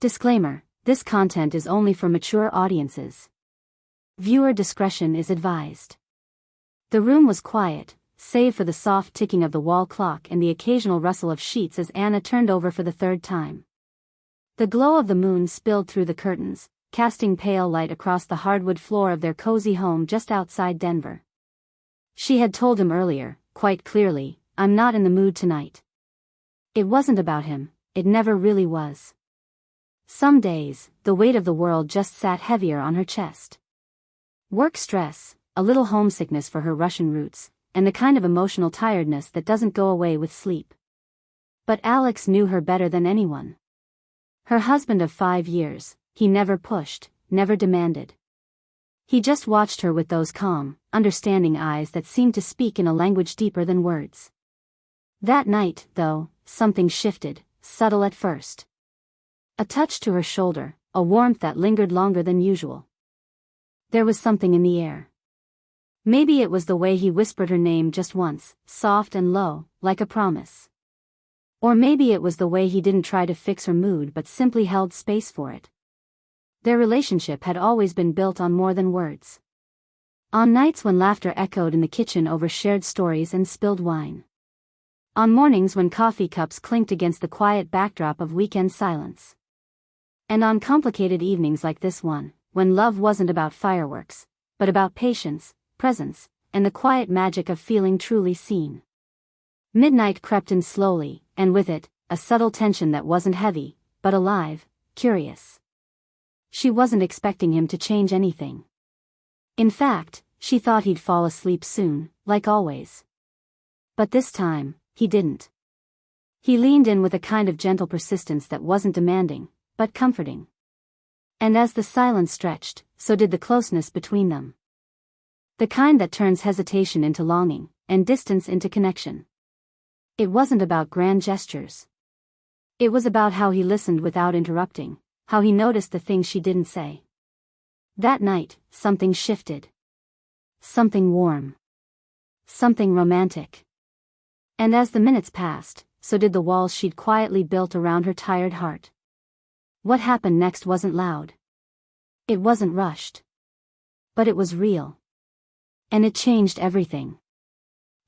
Disclaimer: this content is only for mature audiences. Viewer discretion is advised. The room was quiet, save for the soft ticking of the wall clock and the occasional rustle of sheets as Anna turned over for the third time. The glow of the moon spilled through the curtains, casting pale light across the hardwood floor of their cozy home just outside Denver. She had told him earlier, quite clearly, "I'm not in the mood tonight." It wasn't about him, it never really was. Some days, the weight of the world just sat heavier on her chest. Work stress, a little homesickness for her Russian roots, and the kind of emotional tiredness that doesn't go away with sleep. But Alex knew her better than anyone. Her husband of 5 years, he never pushed, never demanded. He just watched her with those calm, understanding eyes that seemed to speak in a language deeper than words. That night, though, something shifted, subtle at first. A touch to her shoulder, a warmth that lingered longer than usual. There was something in the air. Maybe it was the way he whispered her name just once, soft and low, like a promise. Or maybe it was the way he didn't try to fix her mood but simply held space for it. Their relationship had always been built on more than words. On nights when laughter echoed in the kitchen over shared stories and spilled wine. On mornings when coffee cups clinked against the quiet backdrop of weekend silence. And on complicated evenings like this one, when love wasn't about fireworks, but about patience, presence, and the quiet magic of feeling truly seen. Midnight crept in slowly, and with it, a subtle tension that wasn't heavy, but alive, curious. She wasn't expecting him to change anything. In fact, she thought he'd fall asleep soon, like always. But this time, he didn't. He leaned in with a kind of gentle persistence that wasn't demanding, but comforting. And as the silence stretched, so did the closeness between them. The kind that turns hesitation into longing, and distance into connection. It wasn't about grand gestures. It was about how he listened without interrupting, how he noticed the things she didn't say. That night, something shifted. Something warm. Something romantic. And as the minutes passed, so did the walls she'd quietly built around her tired heart. What happened next wasn't loud. It wasn't rushed. But it was real. And it changed everything.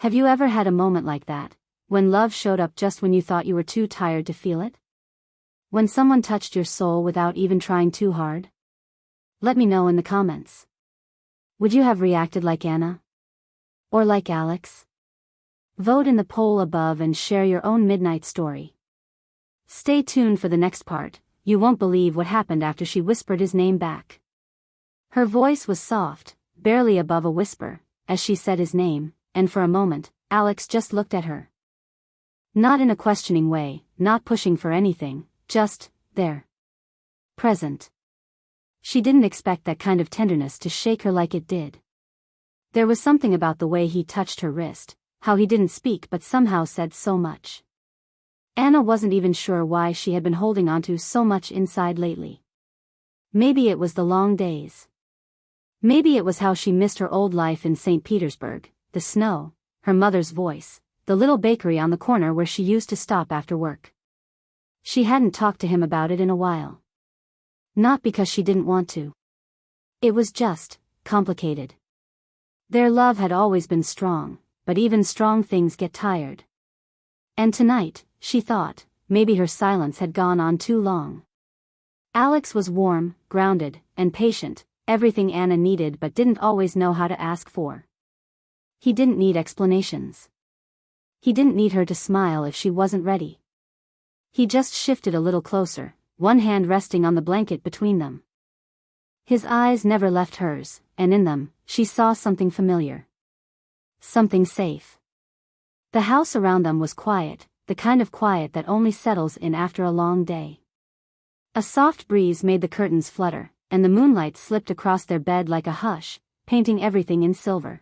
Have you ever had a moment like that, when love showed up just when you thought you were too tired to feel it? When someone touched your soul without even trying too hard? Let me know in the comments. Would you have reacted like Anna? Or like Alex? Vote in the poll above and share your own midnight story. Stay tuned for the next part. You won't believe what happened after she whispered his name back. Her voice was soft, barely above a whisper, as she said his name, and for a moment, Alex just looked at her. Not in a questioning way, not pushing for anything, just there. Present. She didn't expect that kind of tenderness to shake her like it did. There was something about the way he touched her wrist, how he didn't speak but somehow said so much. Anna wasn't even sure why she had been holding onto so much inside lately. Maybe it was the long days. Maybe it was how she missed her old life in St. Petersburg, the snow, her mother's voice, the little bakery on the corner where she used to stop after work. She hadn't talked to him about it in a while. Not because she didn't want to. It was just complicated. Their love had always been strong, but even strong things get tired. And tonight, she thought, maybe her silence had gone on too long. Alex was warm, grounded, and patient, everything Anna needed but didn't always know how to ask for. He didn't need explanations. He didn't need her to smile if she wasn't ready. He just shifted a little closer, one hand resting on the blanket between them. His eyes never left hers, and in them, she saw something familiar. Something safe. The house around them was quiet, the kind of quiet that only settles in after a long day. A soft breeze made the curtains flutter, and the moonlight slipped across their bed like a hush, painting everything in silver.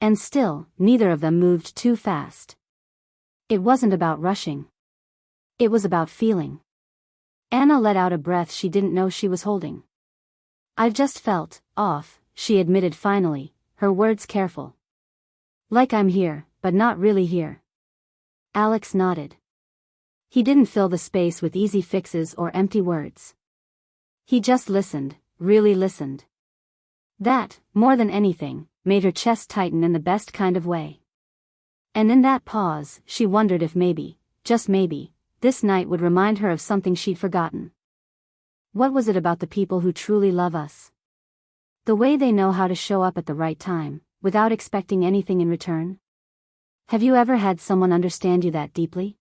And still, neither of them moved too fast. It wasn't about rushing. It was about feeling. Anna let out a breath she didn't know she was holding. "I've just felt off," she admitted finally, her words careful. "Like I'm here, but not really here." Alex nodded. He didn't fill the space with easy fixes or empty words. He just listened, really listened. That, more than anything, made her chest tighten in the best kind of way. And in that pause, she wondered if maybe, just maybe, this night would remind her of something she'd forgotten. What was it about the people who truly love us? The way they know how to show up at the right time, without expecting anything in return? Have you ever had someone understand you that deeply?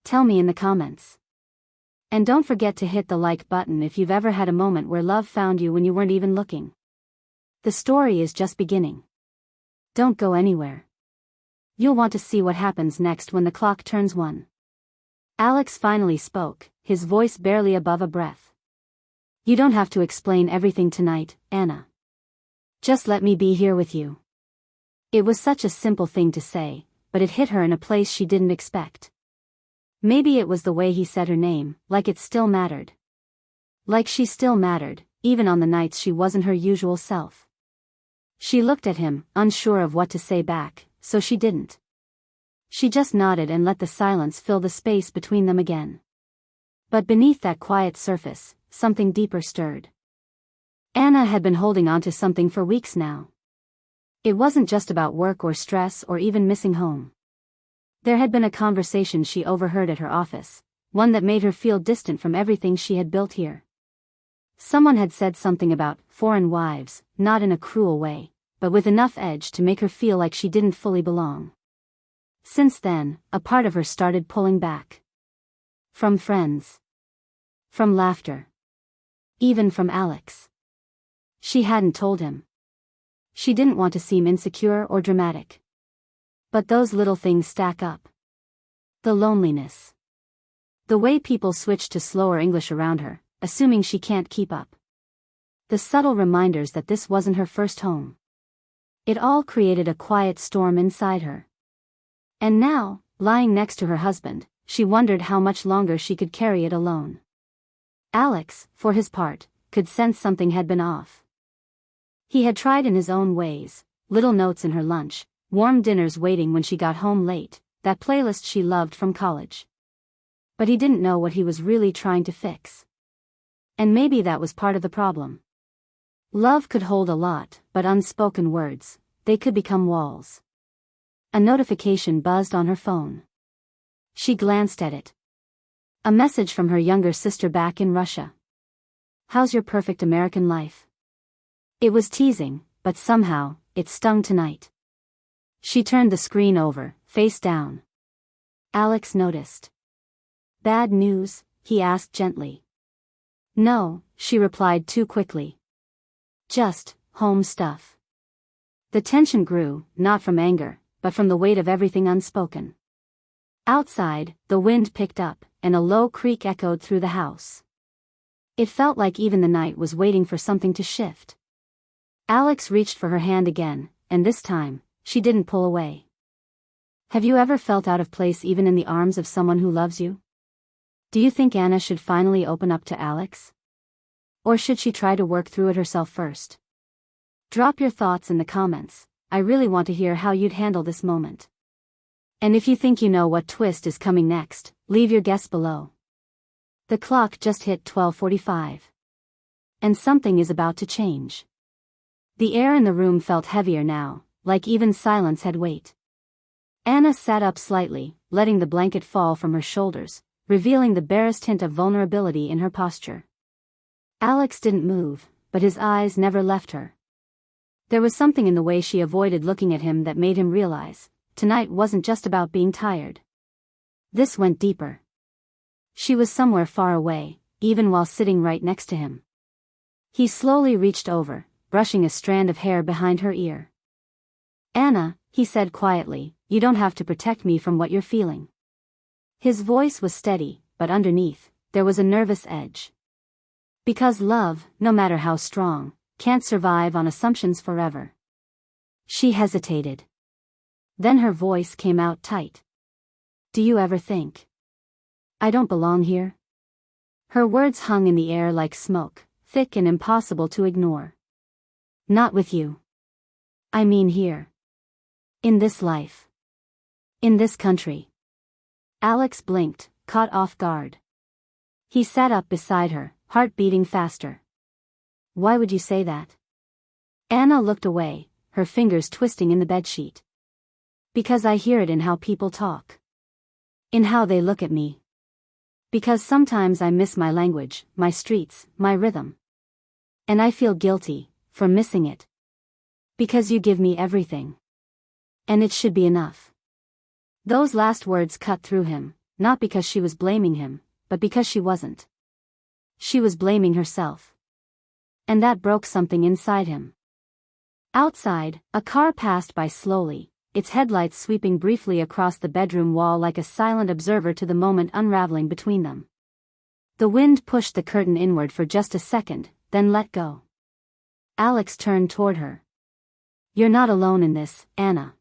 Tell me in the comments. And don't forget to hit the like button if you've ever had a moment where love found you when you weren't even looking. The story is just beginning. Don't go anywhere. You'll want to see what happens next when the clock turns 1. Alex finally spoke, his voice barely above a breath. You don't have to explain everything tonight, Anna. Just let me be here with you. It was such a simple thing to say, but it hit her in a place she didn't expect. Maybe it was the way he said her name, like it still mattered. Like she still mattered, even on the nights she wasn't her usual self. She looked at him, unsure of what to say back, so she didn't. She just nodded and let the silence fill the space between them again. But beneath that quiet surface, something deeper stirred. Anna had been holding on to something for weeks now. It wasn't just about work or stress or even missing home. There had been a conversation she overheard at her office, one that made her feel distant from everything she had built here. Someone had said something about foreign wives, not in a cruel way, but with enough edge to make her feel like she didn't fully belong. Since then, a part of her started pulling back. From friends. From laughter. Even from Alex. She hadn't told him. She didn't want to seem insecure or dramatic. But those little things stack up. The loneliness. The way people switch to slower English around her, assuming she can't keep up. The subtle reminders that this wasn't her first home. It all created a quiet storm inside her. And now, lying next to her husband, she wondered how much longer she could carry it alone. Alex, for his part, could sense something had been off. He had tried in his own ways, little notes in her lunch, warm dinners waiting when she got home late, that playlist she loved from college. But he didn't know what he was really trying to fix. And maybe that was part of the problem. Love could hold a lot, but unspoken words, they could become walls. A notification buzzed on her phone. She glanced at it. A message from her younger sister back in Russia. How's your perfect American life? It was teasing, but somehow, it stung tonight. She turned the screen over, face down. Alex noticed. Bad news? He asked gently. No, she replied too quickly. Just, home stuff. The tension grew, not from anger, but from the weight of everything unspoken. Outside, the wind picked up, and a low creak echoed through the house. It felt like even the night was waiting for something to shift. Alex reached for her hand again, and this time, she didn't pull away. Have you ever felt out of place even in the arms of someone who loves you? Do you think Anna should finally open up to Alex? Or should she try to work through it herself first? Drop your thoughts in the comments. I really want to hear how you'd handle this moment. And if you think you know what twist is coming next, leave your guess below. The clock just hit 12:45. And something is about to change. The air in the room felt heavier now, like even silence had weight. Anna sat up slightly, letting the blanket fall from her shoulders, revealing the barest hint of vulnerability in her posture. Alex didn't move, but his eyes never left her. There was something in the way she avoided looking at him that made him realize, tonight wasn't just about being tired. This went deeper. She was somewhere far away, even while sitting right next to him. He slowly reached over, brushing a strand of hair behind her ear. Anna, he said quietly, you don't have to protect me from what you're feeling. His voice was steady, but underneath, there was a nervous edge. Because love, no matter how strong, can't survive on assumptions forever. She hesitated. Then her voice came out tight. Do you ever think I don't belong here? Her words hung in the air like smoke, thick and impossible to ignore. Not with you. I mean here. In this life. In this country. Alex blinked, caught off guard. He sat up beside her, heart beating faster. Why would you say that? Anna looked away, her fingers twisting in the bedsheet. Because I hear it in how people talk. In how they look at me. Because sometimes I miss my language, my streets, my rhythm. And I feel guilty for missing it. Because you give me everything. And it should be enough. Those last words cut through him, not because she was blaming him, but because she wasn't. She was blaming herself. And that broke something inside him. Outside, a car passed by slowly, its headlights sweeping briefly across the bedroom wall like a silent observer to the moment unraveling between them. The wind pushed the curtain inward for just a second, then let go. Alex turned toward her. You're not alone in this, Anna.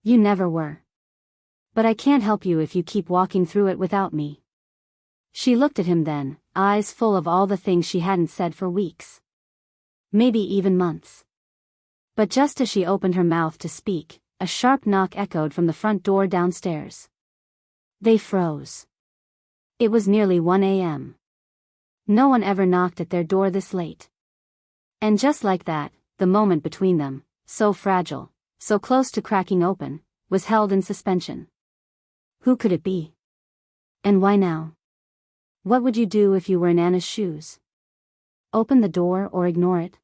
You never were. But I can't help you if you keep walking through it without me. She looked at him then, eyes full of all the things she hadn't said for weeks. Maybe even months. But just as she opened her mouth to speak, a sharp knock echoed from the front door downstairs. They froze. It was nearly 1 a.m. No one ever knocked at their door this late. And just like that, the moment between them, so fragile, so close to cracking open, was held in suspension. Who could it be? And why now? What would you do if you were in Anna's shoes? Open the door or ignore it?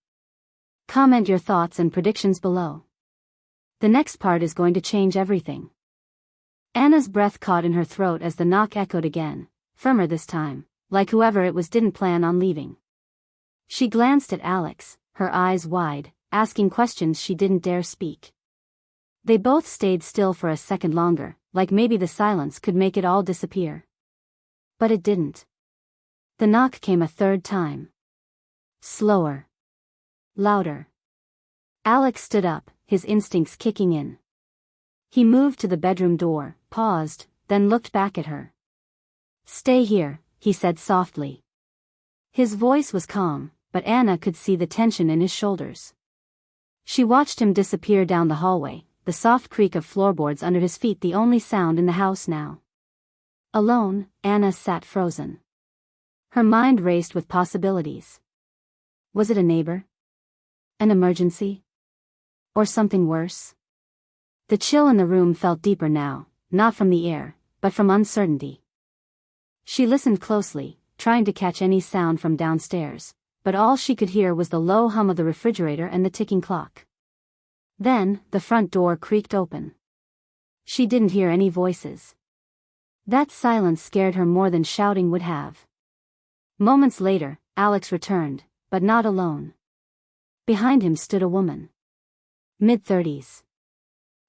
Comment your thoughts and predictions below. The next part is going to change everything. Anna's breath caught in her throat as the knock echoed again, firmer this time, like whoever it was didn't plan on leaving. She glanced at Alex, her eyes wide, asking questions she didn't dare speak. They both stayed still for a second longer, like maybe the silence could make it all disappear. But it didn't. The knock came a third time. Slower. Louder. Alex stood up, his instincts kicking in. He moved to the bedroom door, paused, then looked back at her. Stay here, he said softly. His voice was calm, but Anna could see the tension in his shoulders. She watched him disappear down the hallway, the soft creak of floorboards under his feet the only sound in the house now. Alone, Anna sat frozen. Her mind raced with possibilities. Was it a neighbor? An emergency? Or something worse? The chill in the room felt deeper now, not from the air, but from uncertainty. She listened closely, trying to catch any sound from downstairs, but all she could hear was the low hum of the refrigerator and the ticking clock. Then, the front door creaked open. She didn't hear any voices. That silence scared her more than shouting would have. Moments later, Alex returned, but not alone. Behind him stood a woman. Mid-30s.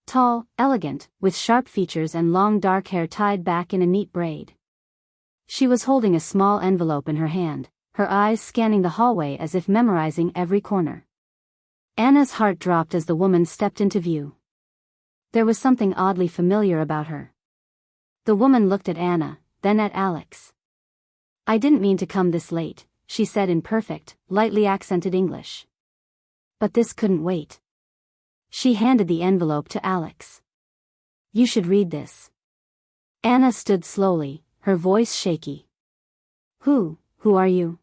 Tall, elegant, with sharp features and long dark hair tied back in a neat braid. She was holding a small envelope in her hand, her eyes scanning the hallway as if memorizing every corner. Anna's heart dropped as the woman stepped into view. There was something oddly familiar about her. The woman looked at Anna, then at Alex. I didn't mean to come this late, she said in perfect, lightly accented English. But this couldn't wait. She handed the envelope to Alex. You should read this. Anna stood slowly, her voice shaky. Who are you?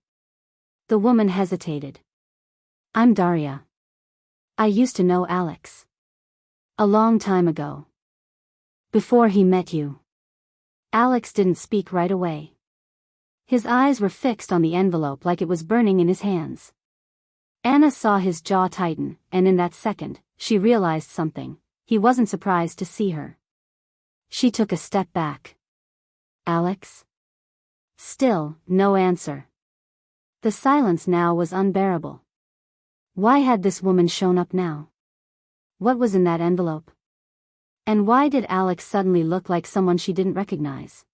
The woman hesitated. I'm Daria. I used to know Alex. A long time ago. Before he met you. Alex didn't speak right away. His eyes were fixed on the envelope like it was burning in his hands. Anna saw his jaw tighten, and in that second, she realized something. He wasn't surprised to see her. She took a step back. Alex? Still, no answer. The silence now was unbearable. Why had this woman shown up now? What was in that envelope? And why did Alex suddenly look like someone she didn't recognize?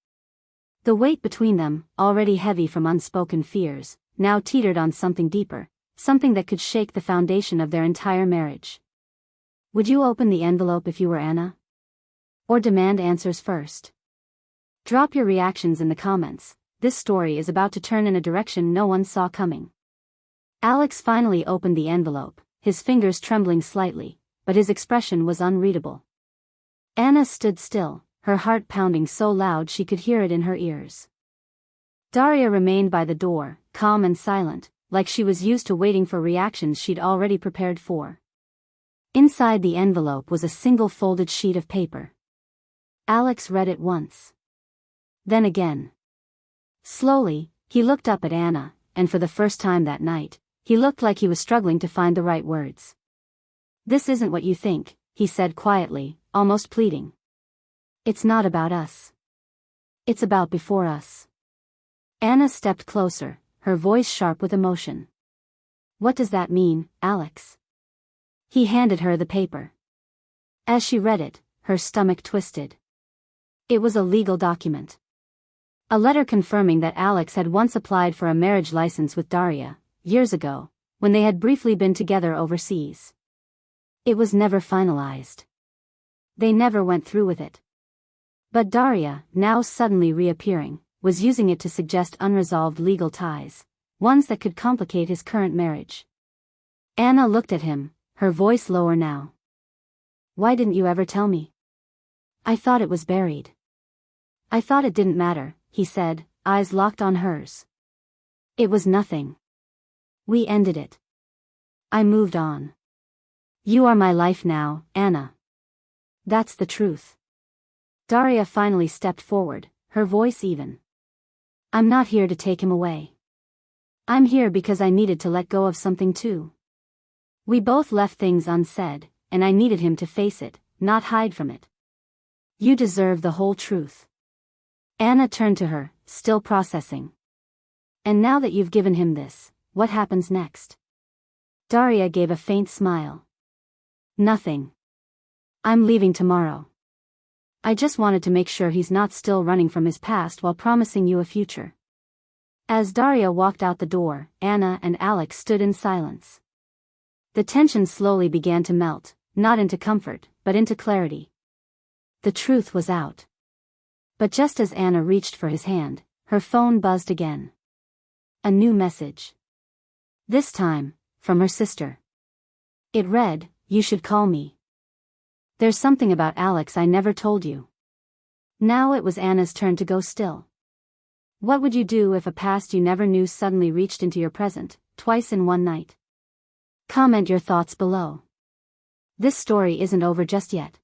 The weight between them, already heavy from unspoken fears, now teetered on something deeper, something that could shake the foundation of their entire marriage. Would you open the envelope if you were Anna? Or demand answers first? Drop your reactions in the comments. This story is about to turn in a direction no one saw coming. Alex finally opened the envelope, his fingers trembling slightly, but his expression was unreadable. Anna stood still, her heart pounding so loud she could hear it in her ears. Daria remained by the door, calm and silent, like she was used to waiting for reactions she'd already prepared for. Inside the envelope was a single folded sheet of paper. Alex read it once. Then again. Slowly, he looked up at Anna, and for the first time that night, he looked like he was struggling to find the right words. "This isn't what you think," he said quietly, almost pleading. "It's not about us. It's about before us." Anna stepped closer, her voice sharp with emotion. "What does that mean, Alex?" He handed her the paper. As she read it, her stomach twisted. It was a legal document. A letter confirming that Alex had once applied for a marriage license with Daria, years ago, when they had briefly been together overseas. It was never finalized. They never went through with it. But Daria, now suddenly reappearing, was using it to suggest unresolved legal ties, ones that could complicate his current marriage. Anna looked at him, her voice lower now. "Why didn't you ever tell me? I thought it was buried." "I thought it didn't matter," he said, eyes locked on hers. "It was nothing. We ended it. I moved on. You are my life now, Anna. That's the truth." Daria finally stepped forward, her voice even. "I'm not here to take him away. I'm here because I needed to let go of something too. We both left things unsaid, and I needed him to face it, not hide from it. You deserve the whole truth." Anna turned to her, still processing. "And now that you've given him this, what happens next?" Daria gave a faint smile. "Nothing. I'm leaving tomorrow. I just wanted to make sure he's not still running from his past while promising you a future." As Daria walked out the door, Anna and Alex stood in silence. The tension slowly began to melt, not into comfort, but into clarity. The truth was out. But just as Anna reached for his hand, her phone buzzed again. A new message. This time, from her sister. It read, "You should call me. There's something about Alex I never told you." Now it was Anna's turn to go still. What would you do if a past you never knew suddenly reached into your present, twice in one night? Comment your thoughts below. This story isn't over just yet.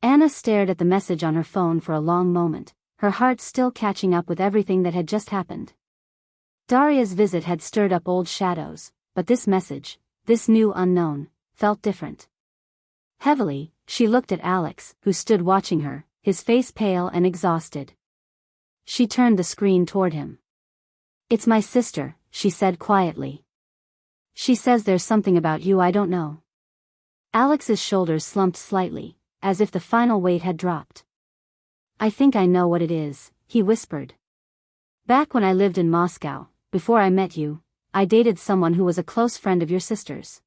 Anna stared at the message on her phone for a long moment, her heart still catching up with everything that had just happened. Daria's visit had stirred up old shadows, but this message, this new unknown, felt different. Heavily, she looked at Alex, who stood watching her, his face pale and exhausted. She turned the screen toward him. "It's my sister," she said quietly. "She says there's something about you I don't know." Alex's shoulders slumped slightly, as if the final weight had dropped. "I think I know what it is," he whispered. "Back when I lived in Moscow, before I met you, I dated someone who was a close friend of your sister's.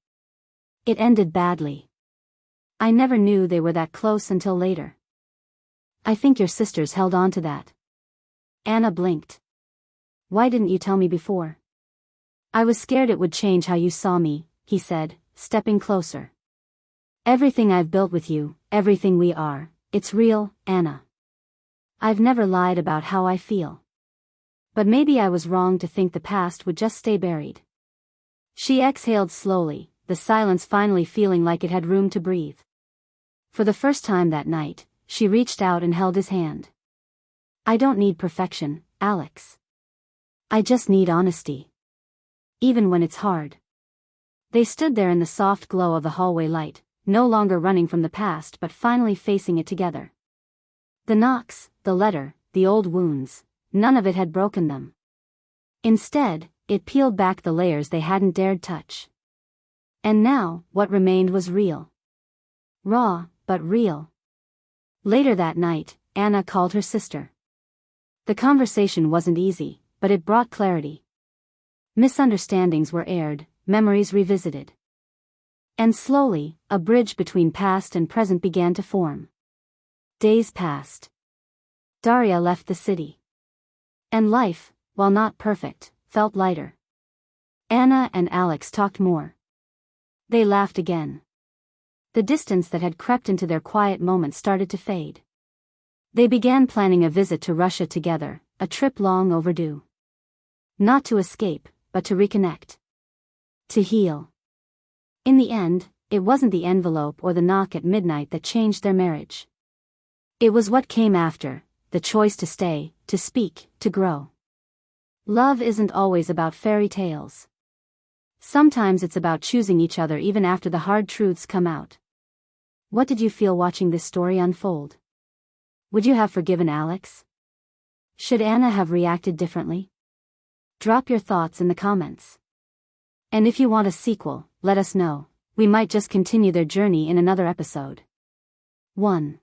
It ended badly. I never knew they were that close until later. I think your sisters held on to that." Anna blinked. "Why didn't you tell me before?" "I was scared it would change how you saw me," he said, stepping closer. "Everything I've built with you, everything we are, it's real, Anna. I've never lied about how I feel. But maybe I was wrong to think the past would just stay buried." She exhaled slowly, the silence finally feeling like it had room to breathe. For the first time that night, she reached out and held his hand. "I don't need perfection, Alex. I just need honesty. Even when it's hard." They stood there in the soft glow of the hallway light, no longer running from the past but finally facing it together. The knocks, the letter, the old wounds, none of it had broken them. Instead, it peeled back the layers they hadn't dared touch. And now, what remained was real. Raw, but real. Later that night, Anna called her sister. The conversation wasn't easy, but it brought clarity. Misunderstandings were aired, memories revisited. And slowly, a bridge between past and present began to form. Days passed. Daria left the city. And life, while not perfect, felt lighter. Anna and Alex talked more. They laughed again. The distance that had crept into their quiet moments started to fade. They began planning a visit to Russia together, a trip long overdue. Not to escape, but to reconnect. To heal. In the end, it wasn't the envelope or the knock at midnight that changed their marriage. It was what came after, the choice to stay, to speak, to grow. Love isn't always about fairy tales. Sometimes it's about choosing each other even after the hard truths come out. What did you feel watching this story unfold? Would you have forgiven Alex? Should Anna have reacted differently? Drop your thoughts in the comments. And if you want a sequel, let us know. We might just continue their journey in another episode. 1.